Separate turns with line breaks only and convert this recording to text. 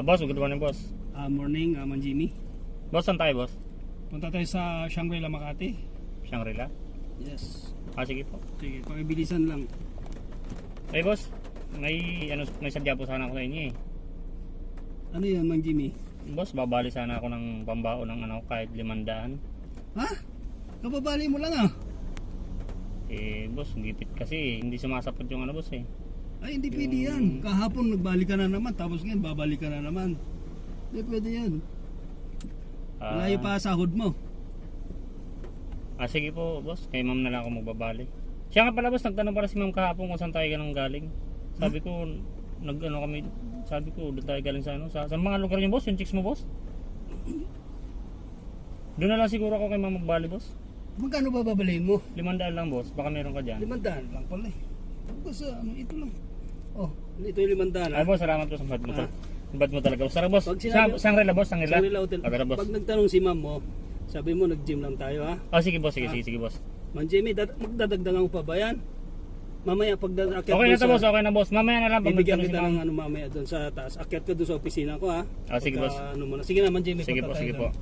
Boss, good morning, boss.
Morning, Man Jimmy.
Boss, saan tayo, boss?
Punta tayo sa Shangri-La, Makati.
Shangri-La?
Yes.
Sige po.
Sige, pakibilisan lang.
Ay, boss, may sadya po sana ako sa inyo eh.
Ano yan, Man Jimmy?
Boss, babali sana ako ng pambao ng kahit 500.
Ha? Kababali mo lang ah.
Boss, gipit kasi hindi sumasapot yung boss eh.
Ay, hindi pwede yan. Kahapon nagbalik ka na naman, tapos ngayon babalik ka na naman. Hindi pwede yan. Malayo pa sahod mo.
Sige po, boss. Kay ma'am na lang ako magbabali. Siya nga pala, boss, nagtanong para si ma'am kahapon kung saan tayo galing. Sabi ko, sabi ko, doon tayo galing sa mga lugar niyo, boss, yung chicks mo, boss. Doon na lang siguro ako kay ma'am magbali, boss.
Magkano ba babalihin mo?
500 lang, boss. Baka meron ka dyan.
500 lang pala eh. Basta ito lang. Oh, ito yung 500.
Ay, boss, salamat po sa bad mo. Bad mo talaga. Sarap, boss.
Pag sinabi-
Shangri-La, boss. Shangri-La.
Shangri-La Hotel.
Okay, boss.
Pag nagtanong si ma'am mo, sabi mo nag-gym lang tayo ha.
Sige, boss. Sige, boss.
Man Jimmy, magdadagdagan ko pa ba yan? Mamaya pag akyat
Okay na to, boss. Okay na, boss. Mamaya na lang pag
bibigyan
nagtanong si
kita
ma'am.
ng mamaya doon sa taas. Akyat ka doon sa opisina ko ha.
Sige, boss.
Sige na, Man Jimmy.
Sige
punta
po,
tayo
sige
doon.
po.